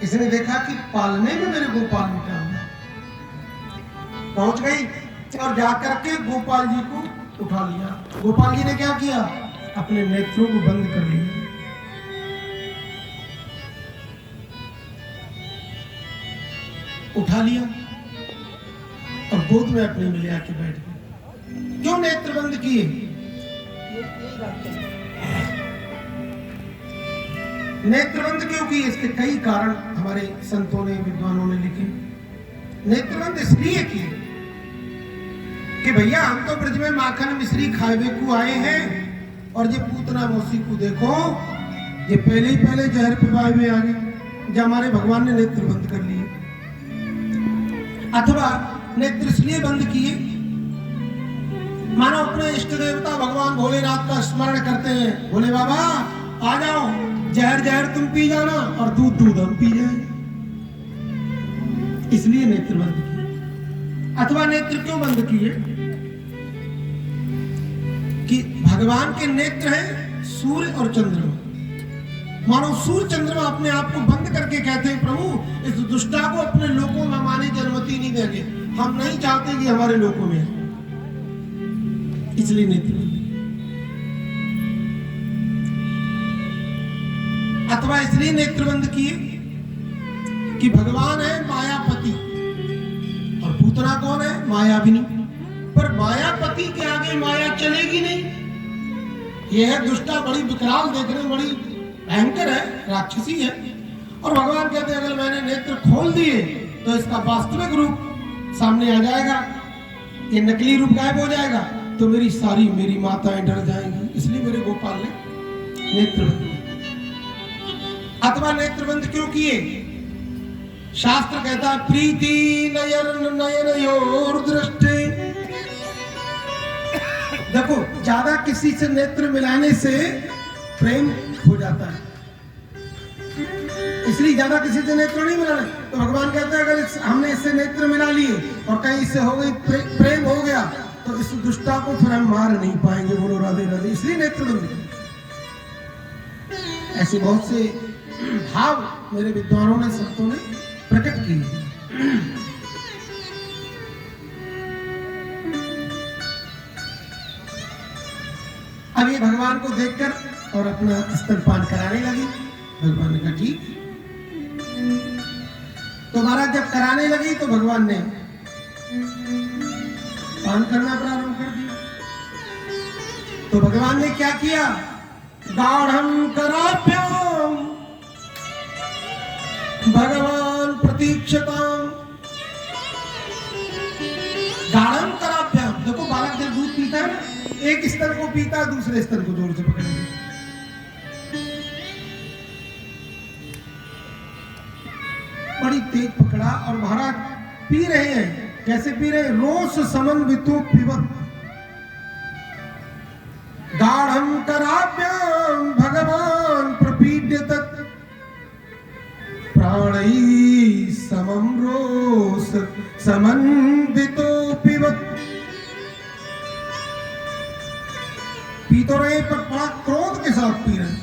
इसने देखा कि पालने में मेरे गोपाल मिटा हुआ, पहुंच गई और जाकर के गोपाल जी को उठा लिया। गोपाल जी ने क्या किया, अपने नेत्रों को बंद कर लिया। उठा लिया और गोद में अपने मिले आके बैठ गए। क्यों नेत्र बंद किए? नेत्रबंद क्यों किए? इसके कई कारण हमारे संतों ने, विद्वानों ने लिखे। नेत्रबंद इसलिए किए कि भैया हम तो ब्रज में माखन मिश्री खावे को आए हैं और ये पूतना मौसी को देखो, ये पहले ही पहले जहर पिपाए में आ गए, जब हमारे भगवान ने नेत्र बंद कर लिए। अथवा नेत्र इसलिए बंद किए, मानो अपने इष्ट देवता भगवान भोलेनाथ का स्मरण करते हैं, भोले बाबा आ जाओ, जहर जहर तुम पी जाना और दूध दूध हम पी जाएंगे, इसलिए नेत्र बंद किए। अथवा नेत्र क्यों बंद किए कि भगवान के नेत्र हैं सूर्य और चंद्रमा। मानो सूर्य चंद्रमा अपने आप को बंद करके कहते हैं, प्रभु इस दुष्टा को अपने लोकों में आने की अनुमति नहीं देंगे, हम नहीं चाहते कि हमारे लोकों में, इसलिए नेत्र। अथवा इसलिए नेत्रबंद किए कि भगवान है मायापति और पूतना कौन है? मायाविनी। पर मायापति के आगे माया चलेगी नहीं। यह है दुष्टा, बड़ी विकराल देखने में, बड़ी भयंकर है, राक्षसी है। और भगवान कहते हैं अगर मैंने नेत्र खोल दिए तो इसका वास्तविक रूप सामने आ जाएगा, ये नकली रूप गायब हो जाएगा, तो मेरी माताएं डर जाएंगी, इसलिए मेरे गोपाल ने नेत्रबंद। अथवा नेत्रबंद क्यों किए? शास्त्र कहता है प्रीति नयन नयनयोर दृष्टि। देखो ज्यादा किसी से नेत्र मिलाने से प्रेम हो जाता है, इसलिए ज्यादा किसी से नेत्र नहीं मिलाना। तो भगवान कहते हैं अगर हमने इससे नेत्र मिला लिए और कहीं इससे हो गई प्रेम हो गया तो इस दुष्टा को फिर हम मार नहीं पाएंगे, बोलो राधे राधे, इसलिए नेत्रबंद। ऐसे बहुत से भाव मेरे विद्वानों ने, संतों ने प्रकट किए। अब ये भगवान को देखकर और अपना स्तनपान कराने लगी। भगवान ने कहा ठीक। तो महाराज जब कराने लगी तो भगवान ने पान करना प्रारंभ कर दिया। तो भगवान ने क्या किया? गाढ़ं कराभ्याम भगवान प्रतीक्षताम। गाढ़ं कराभ्याम, देखो बालक जब दूध पीता है ना, एक स्तन को पीता, दूसरे स्तन को जोर से पकड़ेंगे। बड़ी तेज पकड़ा और महाराज पी रहे हैं। कैसे पी रहे हैं? रोष समन्वितो पिबत। गाढ़ं कराभ्याम भगवान प्रपीड्यत प्राणैः समं रोष समन्वितो पिबत। पी तो रहे पर बड़ा क्रोध के साथ पी रहे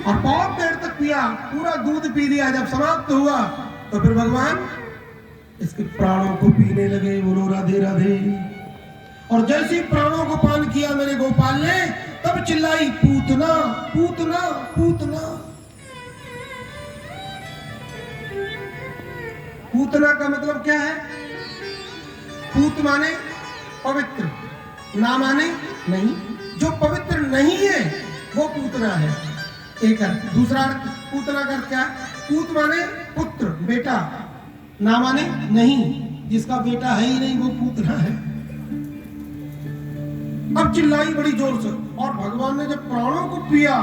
और बहुत देर तक पिया, पूरा दूध पी लिया। जब समाप्त हुआ तो फिर भगवान इसके प्राणों को पीने लगे, बोलो राधे राधे। और जैसे ही प्राणों को पान किया मेरे गोपाल ने, तब चिल्लाई पूतना पूतना पूतना। पूतना का मतलब क्या है? पूत माने पवित्र, ना माने नहीं। जो पवित्र नहीं है वो पूतना है, एक अर्थ। दूसरा अर्थ पूतना का क्या? पूत माने पुत्र, बेटा, ना माने नहीं, जिसका बेटा है ही नहीं वो पूतना है। अब चिल्लाई बड़ी जोर से और भगवान ने जब प्राणों को पिया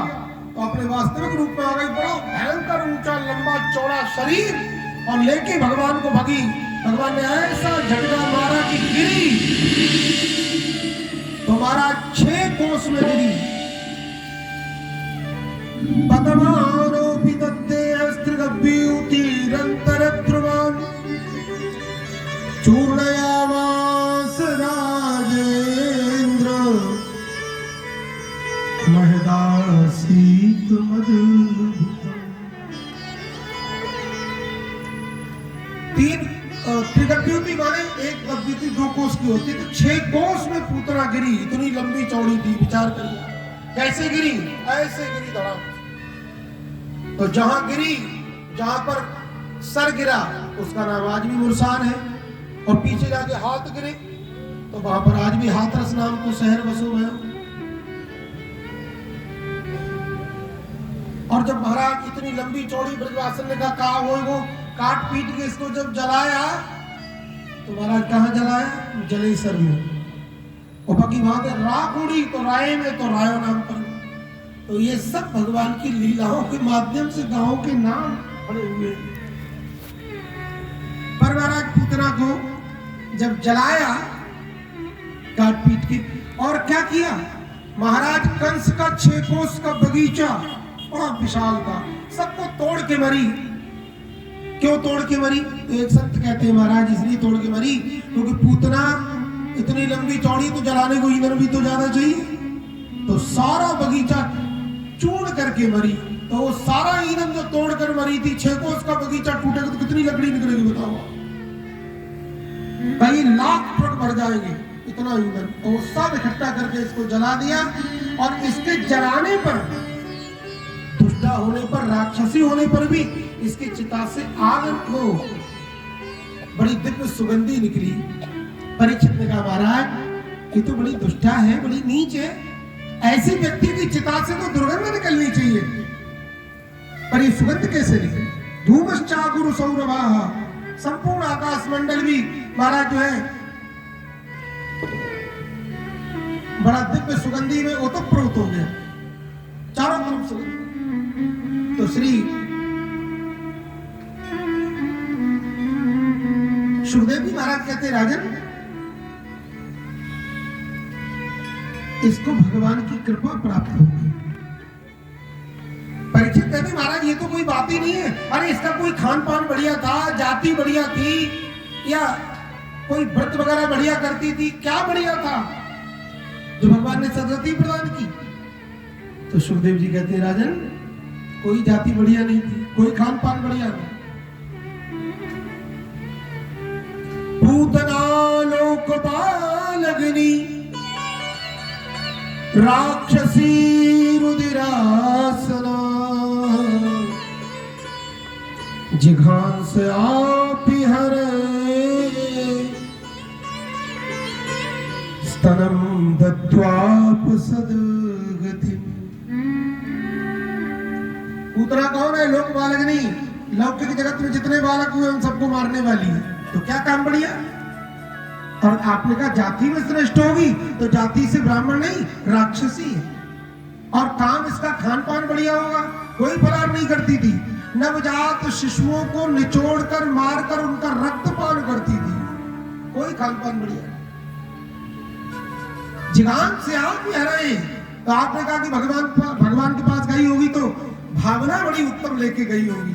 तो अपने वास्तविक रूप में आ गई। बड़ा भयंकर ऊंचा लंबा चौड़ा शरीर और लेके भगवान को भगी। भगवान ने ऐसा झटका मारा कि गिरी तो महाराज 6 कोस में गिरी। पतमानोऽपि तद्देहस्त्रिगभ्यूतिरन्तरध्रुवान् चूर्णयामास राजेन्द्र महदासीत मधुभूतम्। तीन त्रिगभ्युति माने एक गभ्युति 2 कोस की होती, तो 6 कोस में पूतना गिरी, इतनी लंबी चौड़ी थी। विचार करिए कैसे गिरी, ऐसे गिरी धड़ाम। तो जहां गिरी, जहां पर सर गिरा उसका नाम आज भी मुरसान है, और पीछे जाके हाथ गिरे तो वहां पर आज भी हाथरस नाम को शहर बसो है। और जब महाराज इतनी लंबी चौड़ी ब्रजवासन ने कहा हो वो काट पीट के इसको जब जलाया, तो महाराज कहाँ जलाया, जलेसर में। और बाकी बात है राख उड़ी तो राय में, तो रायो नाम पर। तो ये सब भगवान की लीलाओं के माध्यम से गांवों के नाम पड़े हुए। पर महाराज पूतना को जब जलाया काट पीट के, और क्या किया महाराज, कंस का 6 कोस का बगीचा बड़ा विशाल था, सबको तोड़ के मरी। क्यों तोड़ के मरी, तो एक संत कहते हैं महाराज इसलिए तोड़ के मरी क्योंकि पूतना इतनी लंबी चौड़ी, तो जलाने को ईंधन भी तो ज्यादा चाहिए, तो सारा बगीचा चूर्ण करके मरी। तो वो सारा ईंधन जो तोड़ कर मरी थी, 6 कोस का बगीचा टूटेगा तो कितनी लकड़ी निकलेगी बताओ, कई लाख ट्रक भर जाएंगे इतना ईंधन। तो वो सब इकट्ठा करके इसको जला दिया। और इसके जलाने पर, दुष्टा होने पर, राक्षसी होने पर भी इसकी चिता से आग को बड़ी दिव्य सुगंधी निकली। परीक्षित ने कहा महाराज ये तो बड़ी दुष्टा है, बड़ी नीच है, ऐसे व्यक्ति की चिता से तो दुर्गंध निकलनी चाहिए, पर ये सुगंध कैसे निकली। धूमश्चागुरु सौरभाः, संपूर्ण आकाश मंडल भी महाराज जो है बड़ा दिव्य सुगंधी में ओतप्रोत हो गया, चारों तरफ सुगंध। तो श्री सुखदेव जी महाराज कहते राजन, इसको भगवान की कृपा प्राप्त हो गई। परीक्षित कहते महाराज ये तो कोई बात ही नहीं है, अरे इसका कोई खान पान बढ़िया था, जाति बढ़िया थी, या कोई व्रत वगैरह बढ़िया करती थी, क्या बढ़िया था जो भगवान ने सदगति प्रदान की। तो सुखदेव जी कहते राजन कोई जाति बढ़िया नहीं थी, कोई खान पान बढ़िया नहीं। पूतना लोकपालग्नि राक्षसी रुधिरासना, जिघांस आपि हरे स्तनम दत्वाप सदगति। पूतना कौन है, लोक बालग्नि, लौकिक जगत में जितने बालक हुए उन सबको मारने वाली है। तो क्या काम बढ़िया, और आपने कहा जाति में श्रेष्ठ होगी, तो जाति से ब्राह्मण नहीं राक्षसी है। और काम इसका खान पान बढ़िया होगा, कोई फलार नहीं करती थी, नवजात शिशुओं को निचोड़कर मारकर उनका रक्तपान करती थी, कोई खान पान बढ़िया। जिगान से आप भी हरे, तो आपने कहा कि भगवान के पास गई होगी तो भावना बड़ी उत्तम लेके गई होगी,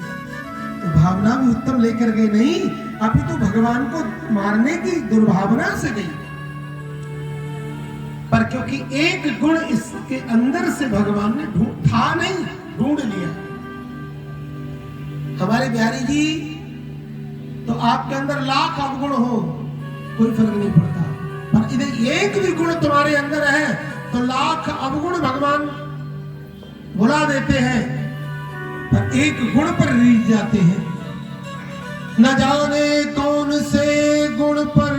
तो भावना भी उत्तम लेकर गई नहीं, अभी तो भगवान को मारने की दुर्भावना से गई। पर क्योंकि एक गुण इसके अंदर से भगवान ने ढूंढ लिया। हमारे बिहारी जी तो आपके अंदर लाख अवगुण हो कोई फर्क नहीं पड़ता, पर इधर एक भी गुण तुम्हारे अंदर है तो लाख अवगुण भगवान भुला देते हैं, पर एक गुण पर रीझ जाते हैं। न जाने कौन से गुण पर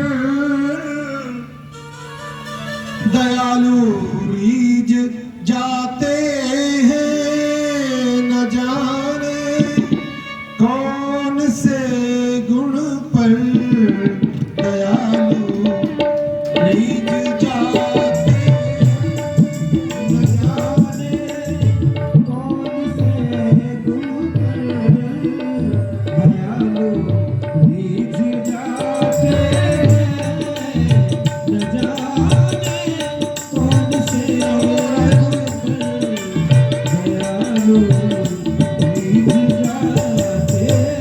दयालु रीझ जाते हैं, न जाने कौन से गुण पर दयालु रीझ जाते हैं, न जाने कौन से गुण पर दयालु रीझ जाते हैं, न जाने कौन से गुण पर दयालु रीझ जाते हैं।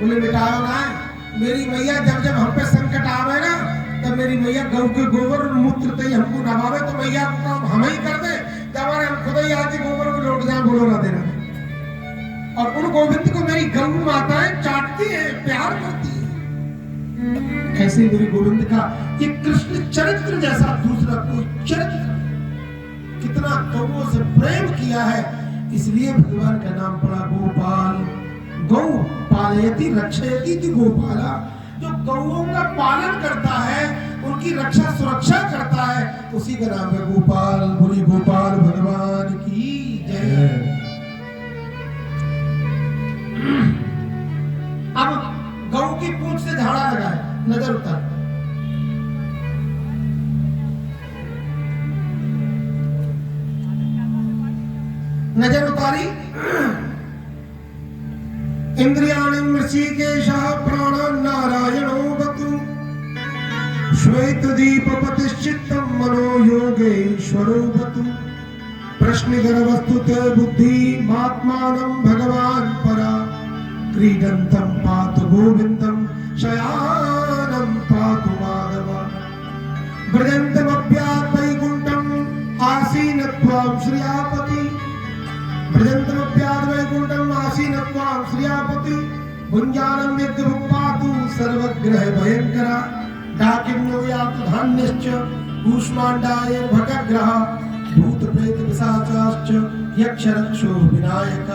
बोले मिटाओ ना, मेरी मैया जब जब हम पे संकट आवे ना, तब मेरी मैया गौ के गोबर और मूत्र ते हमको नवावे, तो मैया को काम हम ही कर दे, जब हम खुद ही आके गोबर में लौट जाए, बोलो ना देना। और उन गोविंद को मेरी गौ माताएं चाटती है, प्यार करती है। कैसे मेरे गोविंद का ये कृष्ण चरित्र जैसा दूसरा कोई चरित्र, कितना गौओं से प्रेम किया है, इसलिए भगवान का नाम पड़ा गोपाल। गौ पालयति रक्षयति इति गोपाला, जो गौओं का पालन करता है, उनकी रक्षा सुरक्षा करता है, उसी का नाम है गोपाल। बोली गोपाल भगवान की जय। अब गौ की पूंछ से झाड़ा लगाए, नजर उतार, नजर उतारी, इंद्रियाणि ऋषिकेशः प्राणान् नारायणो वतु, श्वेतदीपपतिश्चित्तं मनो योगेश्वरो वतु, प्रश्नगर्भस्तुते बुद्धिमात्मानं भगवान् परा, क्रीडन्तं पातु गोविन्दं शयानं पातु माधवा, व्रजन्तमप्यात् वैकुण्ठम् आसीनत्वां श्रियापति, व्रजन्तमप्यात् वैकुण्ठम् आसीनत्वां श्रियापति, भुञ्जानं यद्यमुपातु सर्वग्रह भयङ्करा, डाकिन्यो यातु धान्यश्च कूष्माण्डाय भटग्रह, भूतप्रेत पिशाचाश्च यक्षरक्षो विनायक,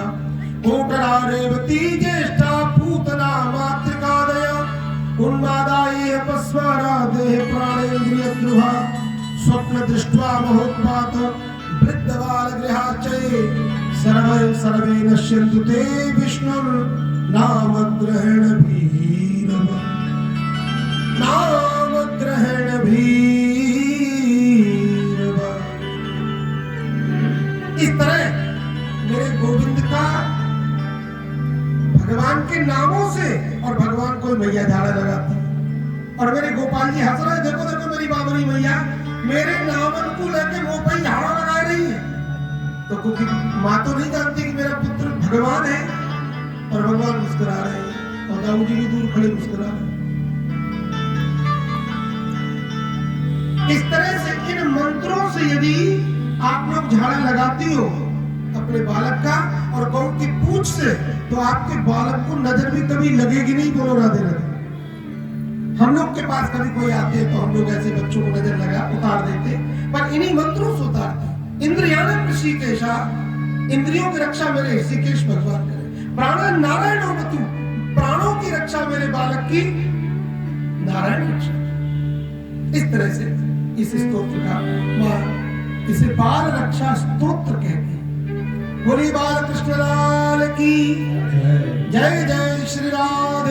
कोटरा रेवती ज्येष्ठा पूतना मातृकादय, उन्मादाय अपस्वरा देह प्राणेन्द्रियद्रुहा, स्वप्न दृष्ट्वा महोत्पात वृद्धबालगृहाच्चये, सर्वे सर्वे नश्यन्तु ते विष्णुर्नामग्रहण भीरव, नामग्रहण भीरव। इस तरह मेरे गोविंद का भगवान के नामों से, और भगवान को मैया झाड़ा लगाती, और मेरे गोपाल जी हंस रहे, देखो देखो मेरी बाबरी मैया मेरे नामन को लेके मुंह पर झाड़ा लगा रही है। तो क्योंकि माँ तो नहीं जानती कि मेरा पुत्र भगवान है, और भगवान मुस्कुरा रहे हैं, और दाऊ जी भी दूर खड़े मुस्कुरा रहे हैं। इस तरह से इन मंत्रों से यदि आप लोग झाड़ा लगाती हो अपने बालक का, और गौ की पूंछ से, तो आपके बालक को नजर भी कभी लगेगी नहीं। बोलो राधे राधे। हम लोग के पास कभी कोई आते तो हम लोग ऐसे बच्चों को नजर लगा उतार देते, पर इन्हीं मंत्रों से उतारते। इंद्रियाणं ऋषिकेशः, इंद्रियों की रक्षा मेरे ऋषिकेश भगवान करे, प्राणान् नारायणो वतु, प्राणों की रक्षा मेरे बालक की नारायण रक्षा। इस तरह से इस स्तोत्र का मां इसे बाल रक्षा स्तोत्र कहते हैं। बोली बाल कृष्ण लाल की जय, जय श्री राधे।